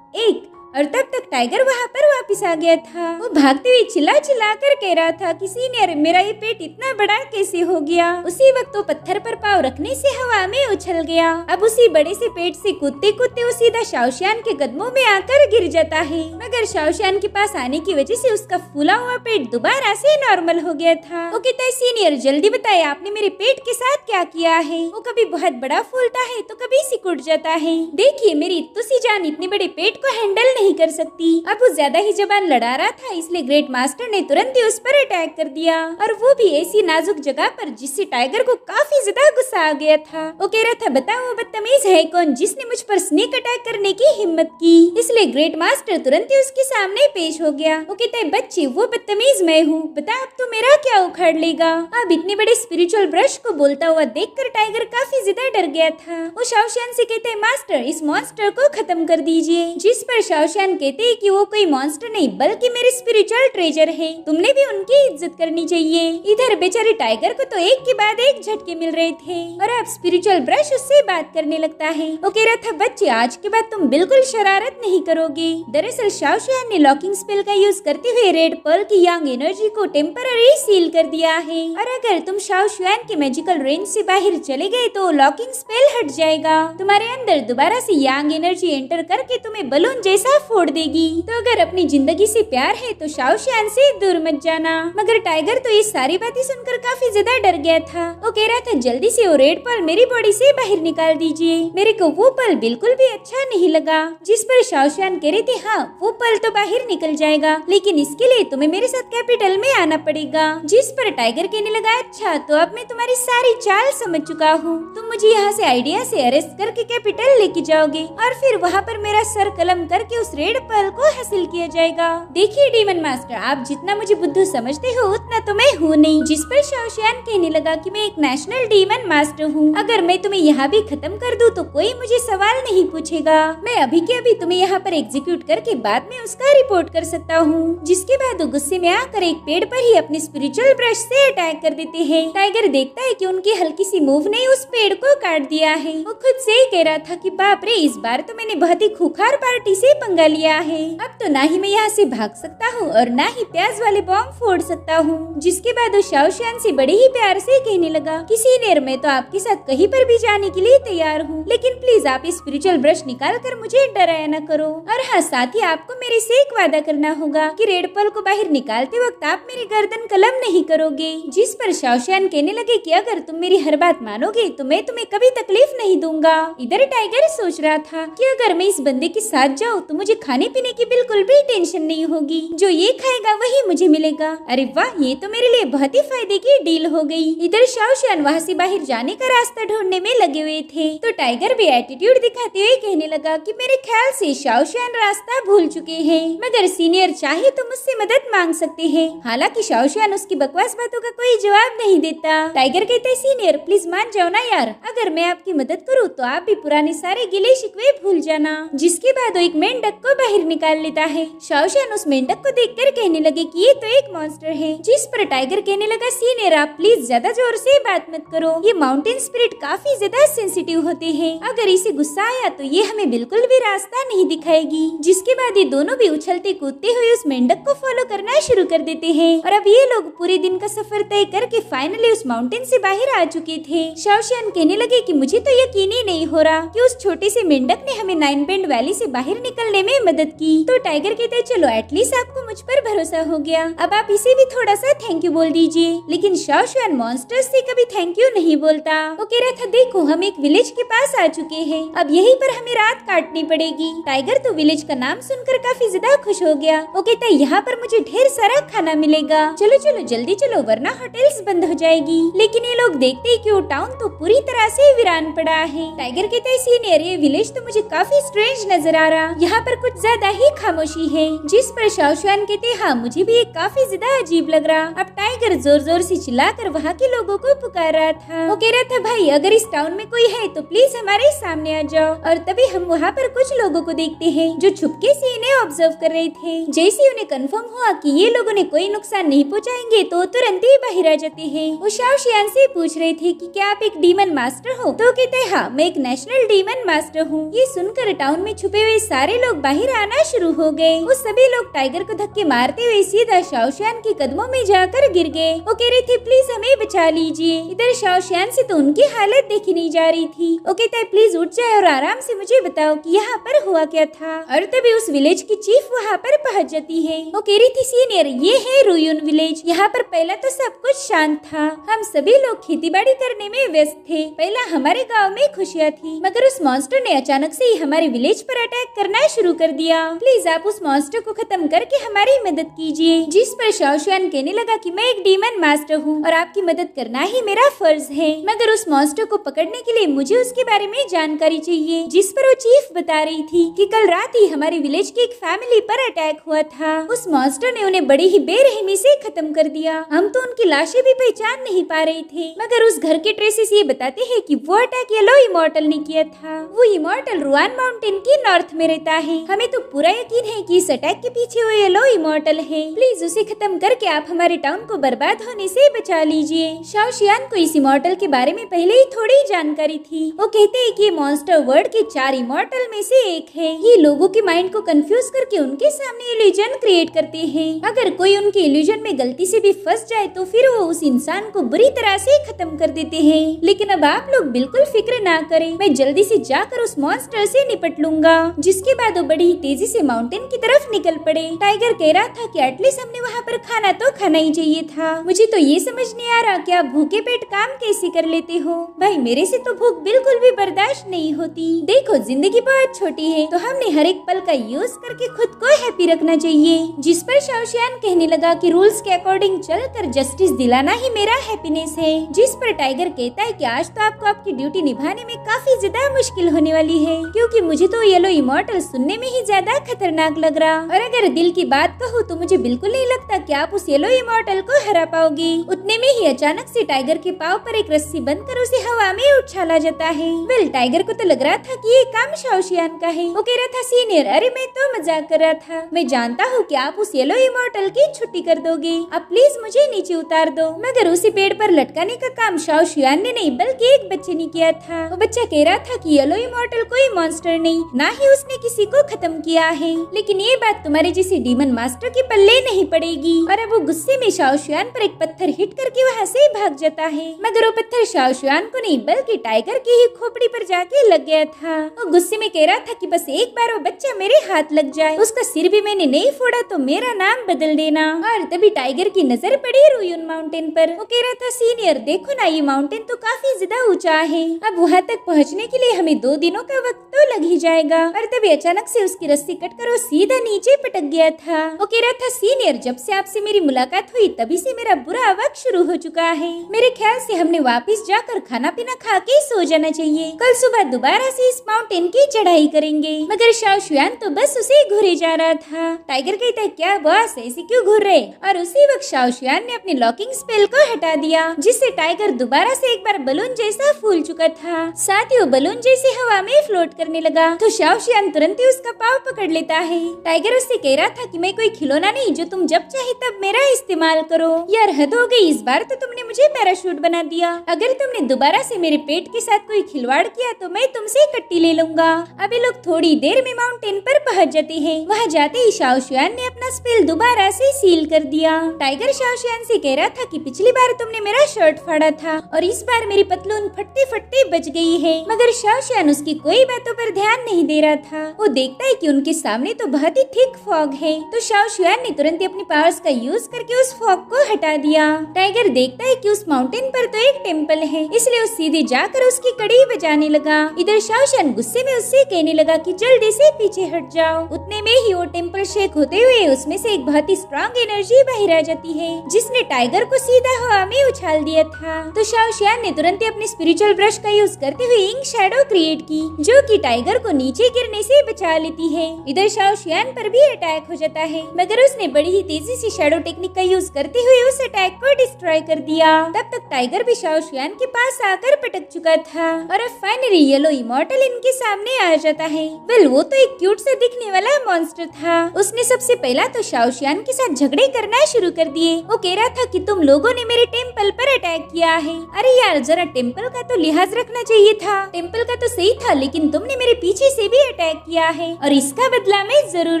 1, और तब तक टाइगर वहाँ पर वापस आ गया था। वो भागते हुए चिल्ला कर कह रहा था कि सीनियर, मेरा ये पेट इतना बड़ा कैसे हो गया। उसी वक्त वो पत्थर पर पाँव रखने से हवा में उछल गया। अब उसी बड़े से पेट से कूदते कूदते वो सीधा शाओशियान के कदमों में आकर गिर जाता है, मगर शाओशियान के पास आने की वजह से उसका फूला हुआ पेट दोबारा से नॉर्मल हो गया था। वो कहता है, सीनियर, जल्दी बताए आपने मेरे पेट के साथ क्या किया है? वो कभी बहुत बड़ा फूलता है तो कभी सिकुड़ जाता है। देखिए, मेरी तुसी जान इतने बड़े पेट को हैंडल नहीं कर सकती। अब वो ज्यादा ही जबान लड़ा रहा था, इसलिए ग्रेट मास्टर ने तुरंत ही उस पर अटैक कर दिया, और वो भी ऐसी नाजुक जगह पर जिससे टाइगर को काफी ज्यादा गुस्सा आ गया था। वो कह रहा था, बताओ वो बदतमीज है कौन जिसने मुझ पर स्नेक अटैक करने की हिम्मत की। इसलिए ग्रेट मास्टर तुरंत ही उसके सामने पेश हो गया। वो कहता है, बच्चे वो बदतमीज मैं हूँ, बता अब तो मेरा क्या उखाड़ लेगा। अब इतने बड़े स्पिरिचुअल ब्रश को बोलता हुआ देखकर टाइगर काफी ज्यादा डर गया था। वो शाओशियान से कहते हैं, मास्टर इस मॉन्स्टर को खत्म कर दीजिए। जिस पर शाओशियान कहते हैं कि वो कोई मॉन्स्टर नहीं बल्कि मेरे स्पिरिचुअल ट्रेजर है, तुमने भी उनकी इज्जत करनी चाहिए। इधर बेचारे टाइगर को तो एक के बाद एक झटके मिल रहे थे, और अब स्पिरिचुअल ब्रश उससे बात करने लगता है। वो कह रहा था, बच्चे आज के बाद तुम बिल्कुल शरारत नहीं करोगे। दरअसल शाओशियान ने लॉकिंग स्पेल का यूज करते हुए रेड पर्ल की यांग एनर्जी को टेम्पररी सील कर दिया है, और अगर तुम शाओशियान के मैजिकल रेंज से बाहर चले गए तो लॉकिंग स्पेल हट जाएगा। तुम्हारे अंदर दोबारा से यांग एनर्जी एंटर करके तुम्हें बलून जैसा फोड़ देगी। तो अगर अपनी जिंदगी से प्यार है तो शाओशियान से दूर मत जाना। मगर टाइगर तो ये सारी बातें सुनकर काफी ज्यादा डर गया था। वो कह रहा था, जल्दी से वो रेड पर्ल मेरी बॉडी से बाहर निकाल दीजिए, मेरे को वो पल बिल्कुल भी अच्छा नहीं लगा। जिस पर शाओशियान कह रहे थे, हाँ वो पल तो बाहर निकल जाएगा, लेकिन इसके लिए तुम्हें मेरे साथ कैपिटल में आना पड़ेगा। जिस पर टाइगर कहने लगा, अच्छा तो अब मैं तुम्हारी सारी चाल समझ चुका हूँ, तुम मुझे यहाँ से आइडिया से अरेस्ट करके कैपिटल लेके जाओगे, और फिर वहाँ पर मेरा सर कलम करके उस रेड पर्ल को हासिल किया जाएगा। देखिए डीमन मास्टर, आप जितना मुझे बुद्धू समझते हो उतना तो मैं हूँ नहीं। जिस पर शाओशियान कहने लगा कि मैं एक नेशनल डीमन मास्टर हूँ, अगर मैं तुम्हें यहाँ भी खत्म कर दूँ तो कोई मुझे सवाल नहीं पूछेगा। मैं अभी के अभी तुम्हें यहाँ पर एग्जीक्यूट करके बाद में उसका रिपोर्ट कर सकता हूँ। जिसके बाद वो गुस्से में आकर एक पेड़ पर ही अपने स्पिरिचुअल ब्रश से अटैक कर देते हैं। टाइगर देखता है कि उनकी हल्की सी मूव ने उस पेड़ को काट दिया है। वो खुद से ही कह रहा था कि बाप रे, इस बार तो मैंने बहुत ही खूंखार पार्टी से पंगा लिया है। अब तो ना ही मैं यहाँ से भाग सकता हूँ और ना ही प्याज वाले बॉम्ब फोड़ सकता हूँ। जिसके बाद वो शाओशियान से बड़े ही प्यार से कहने लगा कि सीनियर, मैं तो आपके साथ कहीं पर भी जाने के लिए तैयार हूँ, लेकिन प्लीज आप इस स्पिरिचुअल ब्रश निकाल कर मुझे डराया न करो। और हाँ, साथ ही आपको मेरे से एक वादा करना होगा कि रेड पर्ल को बाहर निकालते वक्त आप मेरी गर्दन कलम नहीं करोगे। जिस पर शाओशियान कहने लगे कि अगर तुम मेरी हर बात मानोगे तो मैं तुम्हें कभी तकलीफ नहीं दूंगा। इधर टाइगर सोच रहा था कि अगर मैं इस बंदे के साथ जाऊँ तो मुझे खाने पीने की बिल्कुल भी टेंशन नहीं होगी, जो ये खाएगा वही मुझे मिलेगा। अरे वाह, ये तो मेरे लिए बहुत ही फायदे की डील हो गई। इधर शाओशियान वहाँ से बाहर जाने का रास्ता ढूंढने में लगे हुए थे, तो टाइगर भी एटीट्यूड दिखाते हुए कहने लगा कि मेरे ख्याल से शाओशियान रास्ता भूल चुके हैं, मगर सीनियर चाहे तो मुझसे मदद मांग सकते हैं। हालांकि शाओशियान उसकी बकवास बातों का कोई जवाब नहीं देता। टाइगर कहते हैं, सीनियर प्लीज मान जाओ ना यार, अगर मैं आपकी मदद करूँ तो आप भी पुराने सारे गिले शिकवे भूल जाना। जिसके बाद वो एक मेंढक को बाहर निकाल लेता है। शाओशियान उस मेंढक को देखकर कहने लगे कि ये तो एक मॉन्स्टर है। जिस पर टाइगर कहने लगा, सीनियर आप प्लीज ज्यादा जोर से बात मत करो, ये माउंटेन स्पिरिट काफी ज्यादा सेंसिटिव होते हैं, अगर इसे गुस्सा आया तो ये हमें बिल्कुल भी रास्ता नहीं दिखाएगी। जिसके बाद ये दोनों भी उछलते कूदते हुए उस मेंढक को फॉलो करना शुरू कर देते हैं, और अब ये लोग पूरे दिन का सफर तय करके फाइनली उस माउंटेन से बाहर आ चुके थे। शाओशियान कहने लगे कि मुझे तो यकीन ही नहीं हो रहा कि उस छोटे से मेंढक ने हमें नाइन बेंड वैली से बाहर निकलने में मदद की। तो टाइगर कहते हैं, चलो एटलीस्ट आपको मुझ पर भरोसा हो गया, अब आप इसे भी थोड़ा सा थैंक यू बोल दीजिए। लेकिन शाओशियान मॉन्स्टर्स से कभी थैंक यू नहीं बोलता। वो कह रहा था, देखो हम एक विलेज के पास आ चुके हैं, अब यहीं पर हमें रात काटनी पड़ेगी। टाइगर तो विलेज का नाम सुनकर काफी ज्यादा खुश हो गया। वो कहता है, यहाँ पर मुझे ढेर सारा खाना मिलेगा, चलो चलो जल्दी चलो वरना होटल्स बंद हो जाएगी। लेकिन ये लोग देखते हैं कि वो टाउन तो पूरी तरह से वीरान पड़ा है। टाइगर कहता है, सीनियर ये विलेज तो मुझे काफी स्ट्रेंज नजर आ रहा, यहाँ पर कुछ ज्यादा ही खामोशी है। जिस पर शाओशियान कहते, हाँ मुझे भी ये काफी ज्यादा अजीब लग रहा। अब टाइगर जोर जोर से चिल्लाकर वहाँ के लोगों को पुकार रहा था। वो कह रहा था, भाई अगर इस टाउन में कोई है तो प्लीज हमारे सामने आ जाओ। और तभी हम वहाँ पर कुछ लोगों को देखते हैं जो छुपके से इन्हें ऑब्जर्व कर रहे थे। जैसे उन्हें कंफर्म हुआ कि ये लोगों ने कोई नुकसान नहीं पहुँचाएंगे तो तुरंत ही बाहर आ जाते हैं। वो शाओशियान से पूछ रहे थे कि क्या आप एक डीमन मास्टर हो? तो कहते हैं, हाँ मैं एक नेशनल डीमन मास्टर हूँ। ये सुनकर टाउन में छुपे हुए सारे लोग बाहर आना शुरू हो गए। वो सभी लोग टाइगर को धक्के मारते हुए सीधा शाओशियान के कदमों में जाकर गिर गए। वो कह रहे थे, प्लीज हमें बचा लीजिए। इधर शाओशियान से तो उनकी हालत देखी नहीं जा रही थी। वो कहता है, प्लीज उठ जाए और आराम से मुझे बताओ कि यहाँ पर हुआ क्या था। और तभी उस विलेज की चीफ वहाँ पर पहुँच जाती है। वो कह रही थी, सीनियर ये है रुयुन विलेज, यहाँ पर पहला तो सब कुछ शांत था, हम सभी लोग खेती बाड़ी करने में व्यस्त थे, पहला हमारे गाँव में खुशियाँ थी, मगर उस मॉन्स्टर ने अचानक से ही हमारे विलेज पर अटैक करना शुरू शुरू कर दिया। प्लीज आप उस मॉन्स्टर को खत्म करके हमारी मदद कीजिए। जिस पर शाओशियान कहने लगा कि मैं एक डीमन मास्टर हूँ और आपकी मदद करना ही मेरा फर्ज है, मगर उस मॉन्स्टर को पकड़ने के लिए मुझे उसके बारे में जानकारी चाहिए। जिस पर वो चीफ बता रही थी कि कल रात ही हमारे विलेज की एक फैमिली पर अटैक हुआ था। उस मॉन्स्टर ने उन्हें बड़ी ही बेरहमी से खत्म कर दिया। हम तो उनकी लाशें भी पहचान नहीं पा रहे थे, मगर उस घर के ट्रेसेस ये बताते हैं कि वो अटैक येलो इमॉर्टल ने किया था। वो इमॉर्टल रुआन माउंटेन की नॉर्थ में रहता है। हमें तो पूरा यकीन है कि इस अटैक के पीछे वो येलो इमॉर्टल है। प्लीज उसे खत्म करके आप हमारे टाउन को बर्बाद होने से बचा लीजिए। शाओशियान को इस इमॉर्टल के बारे में पहले ही थोड़ी जानकारी थी। वो कहते हैं कि ये मॉन्स्टर वर्ल्ड के 4 इमॉर्टल में से एक है। ये लोगों के माइंड को कंफ्यूज करके उनके सामने इल्यूजन क्रिएट करते हैं। अगर कोई उनके इल्यूजन में गलती से भी फंस जाए तो फिर वो उस इंसान को बुरी तरह से खत्म कर देते हैं। लेकिन अब आप लोग बिल्कुल फिक्र ना करें, मैं जल्दी से जाकर उस मॉन्स्टर से निपट लूंगा। जिसके बाद वो बड़ी ही तेजी से माउंटेन की तरफ निकल पड़े। टाइगर कह रहा था कि एटलीस्ट हमने वहाँ पर खाना तो खाना ही चाहिए था। मुझे तो ये समझ नहीं आ रहा कि आप भूखे पेट काम कैसे कर लेते हो। भाई मेरे से तो भूख बिल्कुल भी बर्दाश्त नहीं होती। देखो जिंदगी बहुत छोटी है, तो हमने हर एक पल का यूज करके खुद को हैप्पी रखना चाहिए। जिस पर शाओशियान कहने लगा कि रूल्स के अकॉर्डिंग चलकर जस्टिस दिलाना ही मेरा हैप्पीनेस है। जिस पर टाइगर कहता है कि आज तो आपको आपकी ड्यूटी निभाने में काफी ज्यादा मुश्किल होने वाली है, क्योंकि मुझे तो येलो इमॉर्टल सुनने में ही ज्यादा खतरनाक लग रहा। और अगर दिल की बात कहूँ तो मुझे बिल्कुल नहीं लगता कि आप उस येलो इमॉर्टल को हरा पाओगे। उतने में ही अचानक से टाइगर के पाँव पर एक रस्सी बंधकर उसे हवा में उछाला जाता है। वेल टाइगर को तो लग रहा था कि ये काम शाओशियान का है। वो कह रहा था सीनियर, अरे मैं तो मजाक कर रहा था। मैं जानता हूँ कि आप उस येलो इमॉर्टल की छुट्टी कर दोगे। अब प्लीज मुझे नीचे उतार दो। मगर उसे पेड़ पर लटकाने का काम शाओशियान ने नहीं बल्कि एक बच्चे ने किया था। वो बच्चा कह रहा था कि येलो इमॉर्टल कोई मॉन्स्टर नहीं, ना ही उसने किसी को खत्म किया है। लेकिन ये बात तुम्हारे जैसे डीमन मास्टर के पल्ले नहीं पड़ेगी। और अब वो गुस्से में शाओशियान पर एक पत्थर हिट करके वहाँ से भाग जाता है। मगर वो पत्थर शाओशियान को नहीं बल्कि टाइगर की ही खोपड़ी पर जाके लग गया था। वो गुस्से में कह रहा था कि बस एक बार वो बच्चा मेरे हाथ लग जाए, उसका सिर भी मैंने नहीं फोड़ा तो मेरा नाम बदल देना। और तभी टाइगर की नजर पड़ी रुयन माउंटेन पर। वो कह रहा था सीनियर देखो ना, ये माउंटेन तो काफी ज्यादा ऊंचा है। अब वहाँ तक पहुँचने के लिए हमें 2 दिनों का वक्त तो लग ही जाएगा। और तभी अचानक से उसकी रस्सी कटकर वो सीधा नीचे पटक गया था। वो कह रहा था सीनियर जब से आपसे मेरी मुलाकात हुई तभी से मेरा बुरा वक्त शुरू हो चुका है। मेरे ख्याल से हमने वापस जाकर खाना पीना खा के सो जाना चाहिए। कल सुबह दोबारा से इस माउंटेन की चढ़ाई करेंगे। मगर शाओशियान तो बस उसे घूरे जा रहा था। टाइगर कहता है क्या बॉस ऐसे क्यों घूर रहे? और उसी वक्त शाओशियान ने अपने लॉकिंग स्पेल को हटा दिया, जिससे टाइगर दोबारा से एक बार बलून जैसा फूल चुका था। साथ ही वो बलून जैसे हवा में फ्लोट करने लगा। तो शाओशियान तुरंत ही उसका पाँव पकड़ लेता है। टाइगर उससे कह रहा था कि मैं कोई खिलौना नहीं जो तुम जब चाहे तब मेरा इस्तेमाल करो। यार हद हो गई, इस बार तो तुमने मुझे पैराशूट बना दिया। अगर तुमने दोबारा से मेरे पेट के साथ कोई खिलवाड़ किया तो मैं तुमसे कट्टी ले लूंगा। अभी लोग थोड़ी देर में माउंटेन पर पहुंच जाते हैं। वहाँ जाते ही शाओशियान ने अपना स्पेल दोबारा से सील कर दिया। टाइगर शाओशियान से कह रहा था कि पिछली बार तुमने मेरा शर्ट फाड़ा था और इस बार मेरी पतलून फटते फटते बच गई है। मगर शाओशियान उसकी कोई बातों पर ध्यान नहीं दे रहा था। वो देखता है कि उनके सामने तो बहुत ही थिक फॉग है। तो शाओशियान ने तुरंत ही अपनी पावर्स का यूज करके उस फॉग को हटा दिया। टाइगर देखता है कि उस माउंटेन पर तो एक टेम्पल है, इसलिए वो सीधे जाकर उसकी कड़ी बजाने लगा। इधर शाओशियान गुस्से में उससे कहने लगा कि जल्दी से पीछे हट जाओ। उतने में ही वो टेम्पल शेक होते हुए उसमें से एक बहुत ही स्ट्रॉन्ग एनर्जी बाहर आ जाती है, जिसने टाइगर को सीधा हवा में उछाल दिया था। तो शाओशियान ने तुरंत ही अपने स्पिरिचुअल ब्रश का यूज करते हुए इंक शैडो क्रिएट की, जो कि टाइगर को नीचे गिरने से बचा लेती है। इधर शाओशियान पर भी अटैक हो जाता है, मगर उसने बड़ी ही तेजी से शैडो टेक्निक का यूज करते हुए उस अटैक को डिस्ट्रॉय कर दिया। तब तक टाइगर भी शाओशियान के पास आकर पटक चुका था और अब फाइनली येलो इमॉर्टल इनके सामने आ जाता है। वेल वो तो एक क्यूट से दिखने वाला मॉन्स्टर था। उसने सबसे पहला तो शाओशियान के साथ झगड़े करना शुरू कर दिए। वो कह रहा था कि तुम लोगों ने मेरे टेम्पल पर अटैक किया है। अरे यार जरा टेम्पल का तो लिहाज रखना चाहिए था। टेम्पल का तो सही था, लेकिन तुमने मेरे पीछे से भी अटैक किया है और इसका बदला मैं जरूर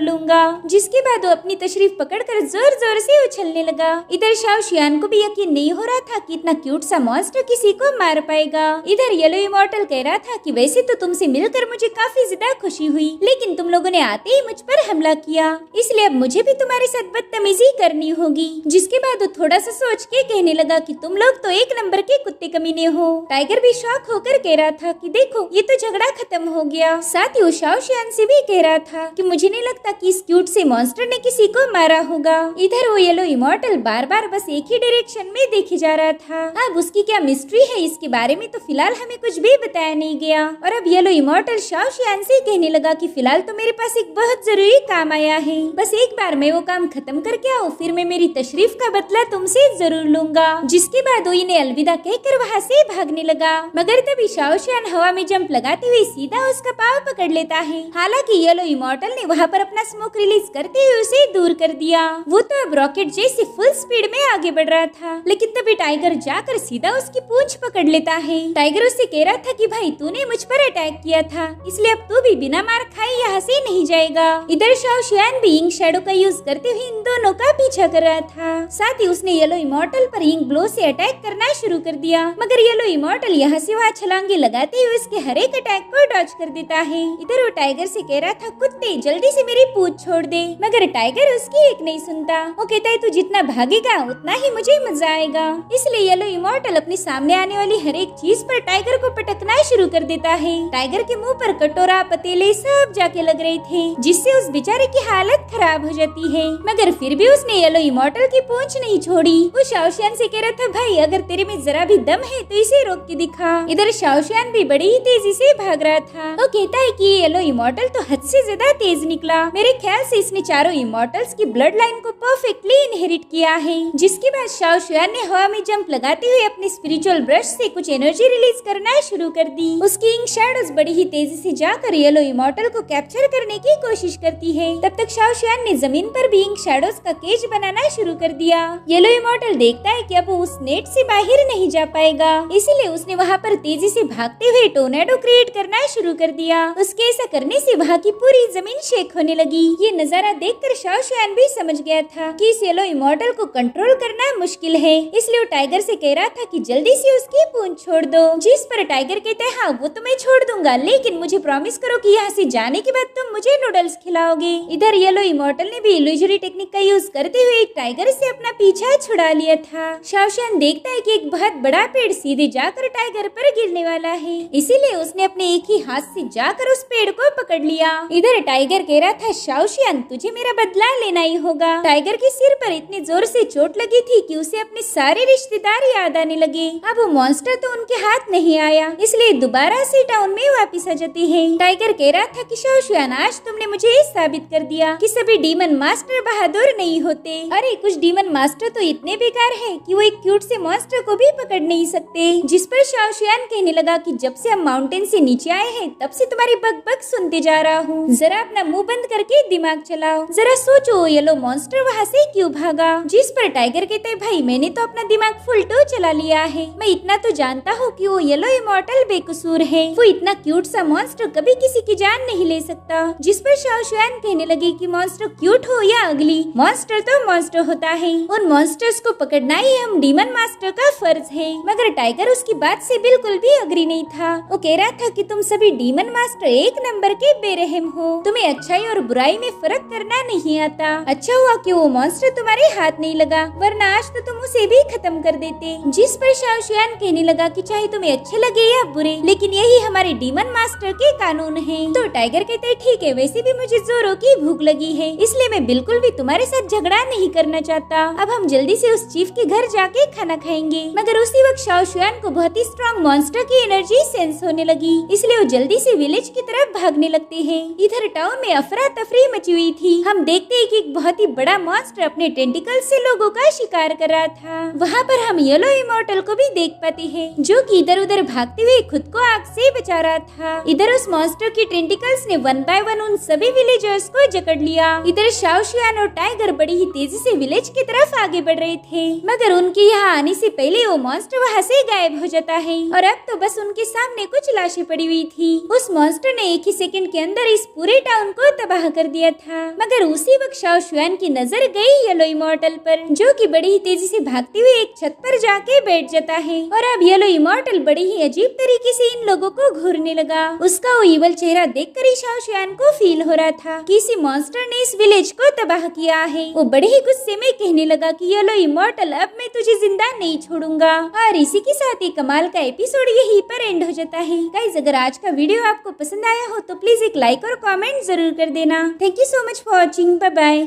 लूंगा। जिसके बाद वो अपनी तशरीफ पकड़कर जोर जोर से उछलने लगा। इधर शाओशियान को भी यकीन नहीं हो रहा था कि इतना क्यूट सा मॉन्स्टर किसी को मार पाएगा। इधर येलो इमॉर्टल कह रहा था कि वैसे तो तुमसे मिलकर मुझे काफी ज्यादा खुशी हुई, लेकिन तुम लोगों ने आते ही मुझ पर हमला किया, इसलिए अब मुझे भी तुम्हारे साथ बदतमीजी करनी होगी। जिसके बाद वो थोड़ा सा सोच के कहने लगा कि तुम लोग तो एक नंबर के कुत्ते कमीने हो। टाइगर भी शॉक होकर कह रहा था कि देखो ये तो झगड़ा खत्म हो गया। साथ ही वो शाओशियान से भी ये कह रहा था कि मुझे नहीं लगता कि इस क्यूट से मॉन्स्टर ने किसी को मारा होगा। इधर वो येलो इमॉर्टल बार बार बस एक ही डायरेक्शन में देखे जा रहा था। अब उसकी क्या मिस्ट्री है इसके बारे में तो फिलहाल हमें कुछ भी बताया नहीं गया। और अब येलो इमॉर्टल शाओ शियान से कहने लगा कि फिलहाल तो मेरे पास एक बहुत जरूरी काम आया है, बस एक बार मैं वो काम खत्म करके आऊँ, फिर मैं मेरी तशरीफ का बदला तुमसे जरूर लूंगा। जिसके बाद वो इन्हें अलविदा कहकर वहाँ से भागने लगा। मगर तभी शाओ शियान हवा में जंप लगाते हुए सीधा उसका पाँव पकड़ लेता है। हालांकि येलो इमॉर्टल ने वहाँ पर अपना स्मोक रिलीज करते हुए उसे दूर कर दिया। वो तो अब रॉकेट जैसे फुल स्पीड में आगे बढ़ रहा था, लेकिन तभी टाइगर जाकर सीधा उसकी पूंछ पकड़ लेता है। टाइगर उससे कह रहा था कि भाई तूने मुझ पर अटैक किया था, इसलिए अब तू भी बिना मार खाए यहाँ से नहीं जाएगा। इधर शाओ शियान भी इंक शैडो का यूज करते हुए इन दोनों का पीछा कर रहा था। साथ ही उसने येलो इमॉर्टल पर इंक ब्लो से अटैक करना शुरू कर दिया, मगर येलो इमॉर्टल यहाँ से वहाँ छलांगे लगाते हुए उसके हर एक अटैक को डॉज कर देता है। इधर वो टाइगर से कह रहा था कुत्ते जल्दी से मेरी पूंछ छोड़ दे, मगर टाइगर उसकी एक नहीं सुनता। वो कहता है तू जितना भागेगा उतना ही मुझे मजा आएगा। इसलिए येलो इमॉर्टल अपने सामने आने वाली हर एक चीज पर टाइगर को पटकना शुरू कर देता है। टाइगर के मुंह पर कटोरा पतीले सब जाके लग रहे थे, जिससे उस बेचारे की हालत खराब हो जाती है। मगर फिर भी उसने येलो इमॉर्टल की पूंछ नहीं छोड़ी। वो शाओ शियान से कह रहा था भाई अगर तेरे में जरा भी दम है तो इसे रोक के दिखा। इधर शाओ शियान भी बड़ी ही तेजी से भाग रहा था। वो कहता है कि ये येलो इमॉर्टल तो हद से ज्यादा तेज निकला। मेरे ख्याल से इसने चारों इमॉर्टल्स की ब्लड लाइन को परफेक्टली इनहेरिट किया है। जिसके बाद शाओ शियान ने हवा में जंप लगाते हुए अपने स्पिरिचुअल ब्रश से कुछ एनर्जी रिलीज करना शुरू कर दी। उसकी इंक शैडोज बड़ी ही तेजी से जाकर येलो इमॉर्टल को कैप्चर करने की कोशिश करती है। तब तक शाओ शियान ने जमीन पर भी इंक शैडोज का केज बनाना शुरू कर दिया। येलो इमॉर्टल देखता है कि अब वो उस नेट से बाहर नहीं जा पाएगा, इसीलिए उसने वहाँ पर तेजी से भागते हुए टोर्नेडो क्रिएट करना शुरू कर दिया। उसके ऐसा करने से वहाँ की पूरी जमीन शेक होने लगी। ये नजारा देखकर शाओ शियान भी समझ गया था कि इस येलो इमॉर्टल को कंट्रोल करना मुश्किल है, इसलिए वो टाइगर से कह रहा था कि जल्दी से उसकी पूंछ छोड़ दो। जिस पर टाइगर कहता है हाँ वो तो मैं छोड़ दूंगा, लेकिन मुझे प्रॉमिस करो कि यहाँ से जाने के बाद तुम मुझे नूडल्स खिलाओगे। इधर येलो इमॉर्टल ने भी इल्यूजरी टेक्निक का यूज करते हुए एक टाइगर से अपना पीछा छुड़ा लिया था। शाओ शियान देखता है कि एक बहुत बड़ा पेड़ सीधे जाकर टाइगर पर गिरने वाला है, इसीलिए उसने अपने एक ही हाथ से जाकर उस पेड़ को पकड़ लिया। इधर टाइगर कह रहा था शाओ शियान तुझे मेरा बदला लेना ही होगा। टाइगर के सिर पर इतनी जोर से चोट लगी थी कि उसे अपने सारे रिश्तेदार याद आने लगे। अब वो मॉन्स्टर तो उनके हाथ नहीं आया, इसलिए दोबारा से टाउन में वापस आ जाती है। टाइगर कह रहा था कि शाओ शियान आज तुमने मुझे साबित कर दिया कि सभी डीमन मास्टर बहादुर नहीं होते। अरे कुछ डीमन मास्टर तो इतने बेकार है कि वो एक क्यूट से मॉन्स्टर को भी पकड़ नहीं सकते। जिस पर शाओ शियान कहने लगा कि जब से हम माउंटेन से नीचे आए हैं तब से तुम्हारी बक बक सुनते जा रहा हूँ, जरा अपना मुंह बंद करके दिमाग चलाओ, जरा सोचो येलो मॉन्स्टर वहाँ से क्यों भागा। जिस पर टाइगर कहते हैं भाई मैंने तो अपना दिमाग फुल टू चला लिया है, मैं इतना तो जानता हूँ कि वो येलो इमॉर्टल बेकसूर है, वो इतना क्यूट सा मॉन्स्टर कभी किसी की जान नहीं ले सकता। जिस पर शाओ शियान कहने लगे कि मॉन्स्टर क्यूट हो या अगली, मॉन्स्टर तो मॉन्स्टर होता है, उन मॉन्स्टर्स को पकड़ना ही हम डीमन मास्टर का फर्ज है। मगर टाइगर उसकी बात से बिल्कुल भी अग्री नहीं था। वो कह रहा था कि तुम सभी डीमन मास्टर एक नंबर के बेरहम हो, तुम्हें अच्छाई और बुराई में फर्क करना नहीं आता। अच्छा हुआ कि वो मॉन्स्टर तुम्हारे हाथ नहीं लगा, वरना आज तो तुम उसे भी खत्म कर देते। जिस पर शाओ शियान कहने लगा कि चाहे तुम्हें अच्छे लगे या बुरे, लेकिन यही हमारे डीमन मास्टर के कानून है। तो टाइगर कहते ठीक है, वैसे भी मुझे जोरों की भूख लगी है, इसलिए मैं बिल्कुल भी तुम्हारे साथ झगड़ा नहीं करना चाहता। अब हम जल्दी से उस चीफ के घर जाके खाना खाएंगे। मगर उसी वक्त शाओ शियान को बहुत ही स्ट्रॉन्ग मॉन्स्टर की एनर्जी सेंस होने लगी, इसलिए वो जल्दी से विलेज की तरफ भागने लगते हैं। इधर टाउन में अफरा तफरी मची हुई थी। हम देखते हैं कि एक बहुत ही बड़ा मॉन्स्टर अपने टेंटिकल से लोगों का शिकार कर रहा था। वहाँ पर हम येलो इमॉर्टल को भी देख पाते हैं, जो कि इधर उधर भागते हुए खुद को आग से बचा रहा था। इधर उस मॉन्स्टर की टेंटिकल्स ने वन बाय वन उन सभी विलेजर्स को जकड़ लिया। इधर शाओ शियान और टाइगर बड़ी ही तेजी से विलेज की तरफ आगे बढ़ रहे थे, मगर उनके यहाँ आने से पहले वो मॉन्स्टर वहाँ से गायब हो जाता है और अब तो बस उनके सामने कुछ लाशें पड़ी हुई थी। उस मॉन्स्टर ने एक ही सेकंड के अंदर इस पूरे टाउन को तबाह कर दिया था। मगर उसी वक्त शाओ शियान की नजर गई येलो इमॉर्टल पर, जो कि बड़ी ही तेजी से भागते हुए एक छत पर जाके बैठ जाता है। और अब येलो इमॉर्टल बड़ी ही अजीब तरीके से इन लोगों को घूरने लगा। उसका वो ईवल चेहरा देखकर ही शाओ शियान को फील हो रहा था कि इसी मॉन्स्टर ने इस विलेज को तबाह किया है। वो बड़े ही गुस्से में कहने लगा कि येलो इमॉर्टल अब मैं तुझे जिंदा नहीं छोड़ूंगा। और इसी के साथ ही कमाल का एपिसोड यहीं पर एंड हो जाता है। गाइस अगर आज का वीडियो आपको पसंद आया हो तो प्लीज एक लाइक लाइक और कमेंट जरूर कर देना। Thank you so much for watching. Bye bye.